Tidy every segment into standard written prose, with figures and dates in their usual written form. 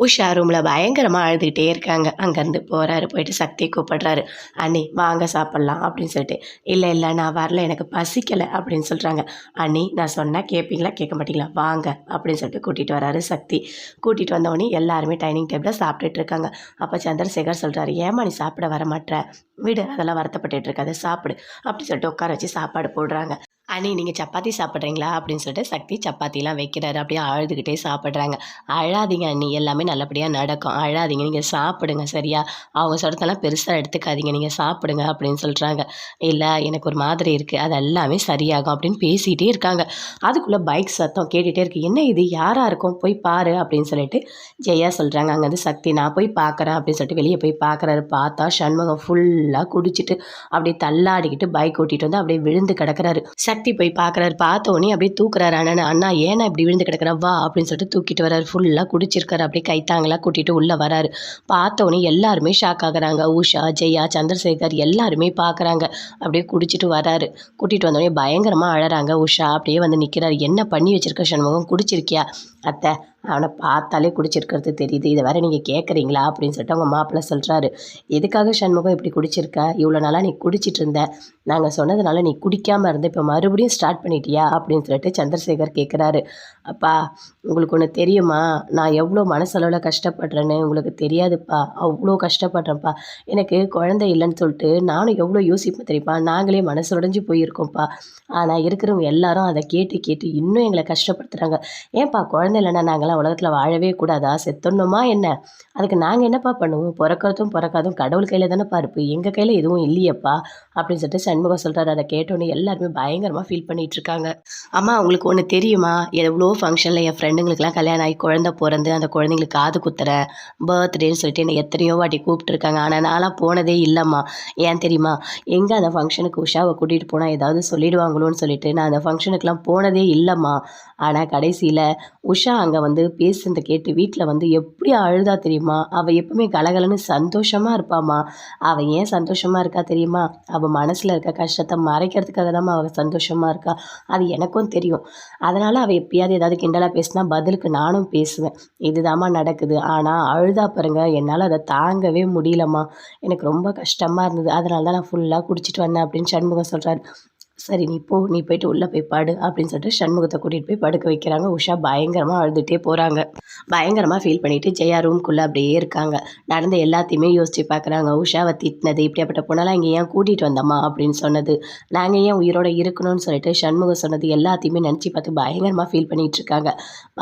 உஷா ரூமில் பயங்கரமாக அழுதுகிட்டே இருக்காங்க. அங்கேருந்து போகிறாரு, போயிட்டு சக்தியை கூப்பிடுறாரு. அண்ணி வாங்க சாப்பிட்லாம் அப்படின்னு சொல்லிட்டு. இல்லை இல்லை நான் வரல, எனக்கு பசிக்கலை அப்படின்னு சொல்கிறாங்க. அண்ணி நான் சொன்னால் கேட்பீங்களா கேட்க மாட்டீங்களா, வாங்க அப்படின்னு சொல்லிட்டு கூட்டிகிட்டு வராரு சக்தி. கூட்டிகிட்டு வந்தவொடனே எல்லாருமே டைனிங் டேபிளில் சாப்பிட்டுட்டு இருக்காங்க. அப்போ சந்திரசேகர் சொல்கிறாரு, ஏமா நீ சாப்பிட வர மாட்டேற, விடு அதெல்லாம் வருத்தப்பட்டு இருக்காது, சாப்பிடு அப்படின்னு சொல்லிட்டு உட்கார வச்சு சாப்பாடு போடுறாங்க. அண்ணி நீங்கள் சப்பாத்தி சாப்பிட்றீங்களா அப்படின்னு சொல்லிட்டு சக்தி சப்பாத்திலாம் வைக்கிறாரு. அப்படியே அழுதுகிட்டே சாப்பிட்றாங்க. அழாதீங்க அண்ணி, எல்லாமே நல்லபடியாக நடக்கும், அழாதீங்க, நீங்கள் சாப்பிடுங்க சரியா, அவங்க சொல்கிறதெல்லாம் பெருசாக எடுத்துக்காதீங்க, நீங்கள் சாப்பிடுங்க அப்படின்னு சொல்கிறாங்க. இல்லை எனக்கு ஒரு மாதிரி இருக்குது, அது எல்லாமே சரியாகும் அப்படின்னு பேசிகிட்டே இருக்காங்க. அதுக்குள்ளே பைக் சத்தம் கேட்டுகிட்டே இருக்குது. என்ன இது, யாராக இருக்கும், போய் பாரு அப்படின்னு சொல்லிட்டு ஜெயா சொல்கிறாங்க. அங்கே வந்து சக்தி நான் போய் பார்க்குறேன் அப்படின்னு சொல்லிட்டு வெளியே போய் பார்க்குறாரு. பார்த்தா சண்முகம் ஃபுல்லாக குடிச்சிட்டு அப்படியே தள்ளாடிக்கிட்டு பைக் ஓட்டிகிட்டு வந்து அப்படியே விழுந்து கிடக்குறாரு. சக்தி போய் பார்க்குறாரு. பார்த்தோன்னே அப்படியே தூக்குறாரு. அண்ணா ஏன்னா இப்படி விழுந்து கிடக்குற, வா அப்படின்னு சொல்லிட்டு தூக்கிட்டு வராரு. ஃபுல்லாக குடிச்சிருக்காரு. அப்படியே கைத்தாங்களாக கூட்டிகிட்டு உள்ளே வராரு. பார்த்தோன்னே எல்லாருமே ஷாக் ஆகுறாங்க. உஷா, ஜெயா, சந்திரசேகர் எல்லாருமே பார்க்குறாங்க. அப்படியே குடிச்சிட்டு வராரு. கூட்டிகிட்டு வந்தோடனே பயங்கரமாக அழறாங்க. உஷா அப்படியே வந்து நிற்கிறாரு. என்ன பண்ணி வச்சிருக்க சண்முகம், குடிச்சிருக்கியா? அத்தை அவனை பார்த்தாலே குடிச்சிருக்கிறது தெரியுது, இதை வேறு நீங்கள் கேட்குறீங்களா அப்படின்னு சொல்லிட்டு அவங்க மாப்பிள்ளை சொல்கிறாரு. எதுக்காக சண்முகம் இப்படி குடிச்சிருக்க, இவ்வளோ நாளாக நீ குடிச்சிட்டு இருந்த, நாங்கள் சொன்னதுனால நீ குடிக்காமல் இருந்த, இப்போ மறுபடியும் ஸ்டார்ட் பண்ணிட்டியா அப்படின்னு சொல்லிட்டு சந்திரசேகர் கேட்குறாரு. அப்பா உங்களுக்கு ஒன்று தெரியுமா, நான் எவ்வளோ மனசளவில் கஷ்டப்படுறேன்னு உங்களுக்கு தெரியாதுப்பா, அவ்வளோ கஷ்டப்படுறேன்ப்பா, எனக்கு குழந்தை இல்லைன்னு சொல்லிட்டு நானும் எவ்வளோ யோசிப்பேன் தெரியுமா, நாங்களே மனசு உடைஞ்சு போயிருக்கோம்ப்பா, ஆனால் இருக்கிறவங்க எல்லாரும் அதை கேட்டு கேட்டு இன்னும் எங்களை கஷ்டப்படுத்துகிறாங்க. ஏன்ப்பா குழந்தை இல்லைன்னா நாங்களாம் உலகத்தில் வாழவே கூடாதா, செத்தொன்னுமா என்ன, அதுக்கு நாங்கள் என்னப்பா பண்ணுவோம், பிறக்கிறதும் பிறக்காதும் கடவுள் கையில் தானேப்பா இருப்பு, எங்கள் கையில் எதுவும் இல்லையப்பா அப்படின்னு சொல்லிட்டு சண்முகம் சொல்கிறாரு. அதை கேட்டோன்னே எல்லாருமே பயங்கரமாக ஃபீல் பண்ணிகிட்டு இருக்காங்க. அம்மா உங்களுக்கு ஒன்று தெரியுமா, எவ்வளோ ஃபங்க்ஷனில் என் ஃப்ரெண்டுங்களுக்குலாம் கல்யாணம் ஆகி குழந்தை பிறந்து அந்த குழந்தைங்களுக்கு காது குத்துறேன், பர்த்டேன்னு சொல்லிட்டு என்னை எத்தனையோ வாட்டி கூப்பிட்டுருக்காங்க, ஆனால் நான்லாம் போனதே இல்லைம்மா. ஏன் தெரியுமா, எங்கே அந்த ஃபங்க்ஷனுக்கு உஷாவை கூட்டிகிட்டு போனால் ஏதாவது சொல்லிடுவாங்களோன்னு சொல்லிட்டு நான் அந்த ஃபங்க்ஷனுக்குலாம் போனதே இல்லைம்மா. ஆனால் கடைசியில் உஷா அங்கே வந்து பேசுனதை கேட்டு வீட்டில் வந்து எப்படி அழுதா தெரியுமா, அவள் எப்பவுமே கலகலன்னு சந்தோஷமாக இருப்பாம்மா, அவள் ஏன் சந்தோஷமாக இருக்கா தெரியுமா, அவள் மனசில் இருக்க கஷ்டத்தை மறைக்கிறதுக்காக தான் அவள் சந்தோஷமாக இருக்கா, அது எனக்கும் தெரியும், அதனால் அவள் எப்பயாவது ஏதாவது கிண்டலாக பேசினா பதிலுக்கு நானும் பேசுவேன், இதுதாம்மா நடக்குது, ஆனால் அழுதா பாருங்க என்னால் அதை தாங்கவே முடியலம்மா, எனக்கு ரொம்ப கஷ்டமாக இருந்தது, அதனால தான் நான் ஃபுல்லாக குடிச்சிட்டு வந்தேன் அப்படின்னு சண்முகம் சொல்கிறாரு. சரி நீ போ, நீ போயிட்டு உள்ளே போய் பாடு அப்படின்னு சொல்லிட்டு சண்முகத்தை கூட்டிகிட்டு போய் படுக்க வைக்கிறாங்க. உஷா பயங்கரமாக அழுதுகிட்டே போகிறாங்க. பயங்கரமாக ஃபீல் பண்ணிவிட்டு ஜெயா ரூம்குள்ளே அப்படியே இருக்காங்க. நடந்த எல்லாத்தையுமே யோசித்து பார்க்குறாங்க. உஷாவை திட்டினது, இப்படியாப்பட்ட பொண்ணெல்லாம் இங்கே ஏன் கூட்டிகிட்டு வந்தம்மா அப்படின்னு சொன்னது, நாங்கள் ஏன் உயிரோடு இருக்கணும்னு சொல்லிட்டு சண்முகம் சொன்னது எல்லாத்தையுமே நினச்சி பார்த்து பயங்கரமாக ஃபீல் பண்ணிகிட்டு இருக்காங்க.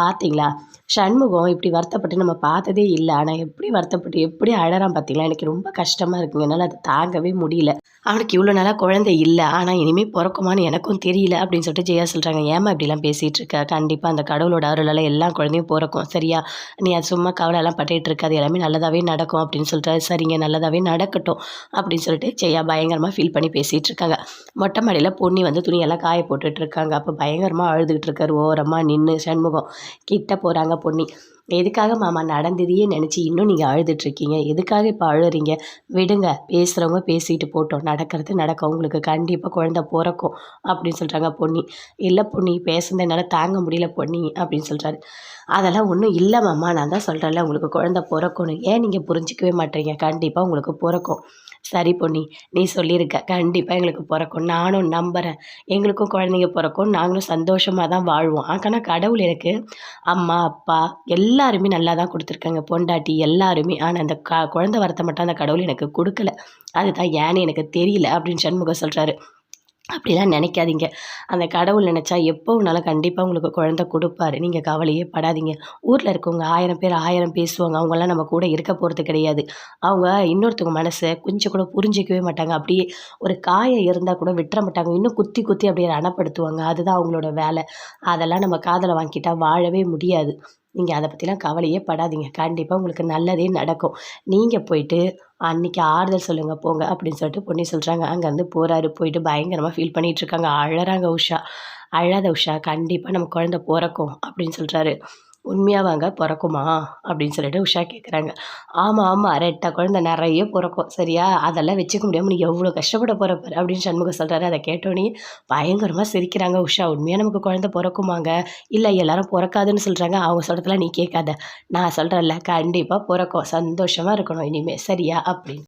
பார்த்தீங்களா, சண்முகம் இப்படி வருத்தப்பட்டு நம்ம பார்த்ததே இல்லை, ஆனால் எப்படி வருத்தப்பட்டு எப்படி அழறான் பார்த்தீங்களா, எனக்கு ரொம்ப கஷ்டமாக இருக்குங்க, என்னால் அதை தாங்கவே முடியல, அவனுக்கு இவ்வளோ நாளாக குழந்தை இல்லை, ஆனால் இனிமேல் பிறக்குமான்னு எனக்கும் தெரியல அப்படின்னு சொல்லிட்டு ஜெயா சொல்கிறாங்க. ஏமா இப்படிலாம் பேசிகிட்டு இருக்க, கண்டிப்பாக அந்த கடவுளோட அருளால் எல்லா குழந்தையும் பிறக்கும் சரியா, நீ அது சும்மா கவலையெல்லாம் பட்டுட்டு இருக்காது, எல்லாமே நல்லதாகவே நடக்கும் அப்படின்னு சொல்லிட்டு, சரிங்க நல்லதாகவே நடக்கட்டும் அப்படின்னு சொல்லிட்டு ஜெயா பயங்கரமாக ஃபீல் பண்ணி பேசிகிட்டு இருக்காங்க. மொட்டை மாடியில் பொன்னி வந்து துணியெல்லாம் காய போட்டுட்ருக்காங்க. அப்போ பயங்கரமாக அழுதுகிட்டு இருக்காரு ஓரமாக நின்று சண்முகம். கிட்ட போகிறாங்க பொன்னி. எதுக்காக மாமா நடந்ததையே நினச்சி இன்னும் நீங்கள் அழுதுட்ருக்கீங்க, எதுக்காக இப்போ அழுறீங்க, விடுங்க, பேசுகிறவங்க பேசிட்டு போட்டோம், நடக்கிறது நடக்கும், உங்களுக்கு கண்டிப்பாக குழந்தை பிறக்கும் அப்படின்னு சொல்கிறாங்க பொன்னி. இல்லை பொன்னி, பேசுனது என்னால் தாங்க முடியல பொன்னி அப்படின்னு சொல்கிறாரு. அதெல்லாம் ஒன்றும் இல்லை மாமா, நான் தான் சொல்கிறேன்ல உங்களுக்கு குழந்தை பிறக்கணும், ஏன் நீங்கள் புரிஞ்சிக்கவே மாட்டீங்க, கண்டிப்பாக உங்களுக்கு பிறக்கும். சரி பொன்னி, நீ சொல்லியிருக்க, கண்டிப்பாக எங்களுக்கு பிறக்கும், நானும் நம்புகிறேன், எங்களுக்கும் குழந்தைங்க பிறக்கும், நாங்களும் சந்தோஷமாக தான் வாழ்வோம், ஆனால் கடவுள் எனக்கு அம்மா அப்பா எல்லாருமே நல்லா தான் கொடுத்துருக்காங்க, பொண்டாட்டி எல்லாருமே, ஆனால் அந்த குழந்தை வரத்தை மட்டும் அந்த கடவுள் எனக்கு கொடுக்கல, அதுதான் ஏன்னு எனக்கு தெரியல அப்படின்னு சண்முகம் சொல்கிறாரு. அப்படிலாம் நினைக்காதீங்க, அந்த கடவுள் நினச்சா எப்போ வேணாலும் கண்டிப்பாக உங்களுக்கு குழந்தை கொடுப்பாரு, நீங்கள் கவலையே படாதீங்க. ஊரில் இருக்கவங்க 1000 பேர் 1000 பேசுவாங்க, அவங்களாம் நம்ம கூட இருக்க போகிறது கிடையாது, அவங்க இன்னொருத்தவங்க மனசை கொஞ்சம் கூட புரிஞ்சிக்கவே மாட்டாங்க, அப்படியே ஒரு காயம் இருந்தால் கூட விட்டுற மாட்டாங்க, இன்னும் குத்தி குத்தி அப்படியே ரணப்படுத்துவாங்க, அதுதான் அவங்களோட வேலை, அதெல்லாம் நம்ம காதில் வாங்கிட்டா வாழவே முடியாது. நீங்கள் அதை பற்றிலாம் கவலையே படாதீங்க, கண்டிப்பாக உங்களுக்கு நல்லதே நடக்கும், நீங்கள் போயிட்டு அன்றைக்கி ஆறுதல் சொல்லுங்கள் போங்க அப்படின்னு சொல்லிட்டு பொன்னி சொல்கிறாங்க. அங்கேருந்து போகிறாரு. போயிட்டு பயங்கரமாக ஃபீல் பண்ணிகிட்ருக்காங்க. அழறாங்க உஷா. அழாத உஷா, கண்டிப்பாக நம்ம குழந்தை பிறக்கும் அப்படின்னு சொல்கிறாரு. உண்மையாவாங்க பொறக்குமா? அப்படின்னு சொல்லிட்டு உஷா கேட்குறாங்க. ஆமா, ஆமா. ரெட்டை குழந்தை நெறைய பொறக்கும். சரியா? அதெல்லாம் வச்சுக்க முடியாம நீ எவ்வளோ கஷ்டப்பட போற பாரு அப்படின்னு சண்முகம் சொல்றாரு. அத கேட்டோனே பயங்கரமா சிரிக்கிறாங்க உஷா. உண்மையா நமக்கு குழந்தை பொறக்குமாங்க? இல்ல எல்லாரும் பொறக்காதுன்னு சொல்றாங்க. அவங்க சொல்றதெல்லாம் நீ கேட்காத. நான் சொல்றேன்ல கண்டிப்பா பொறக்கும். சந்தோஷமா இருக்கணும் இனிமே. சரியா? அப்படின்னு.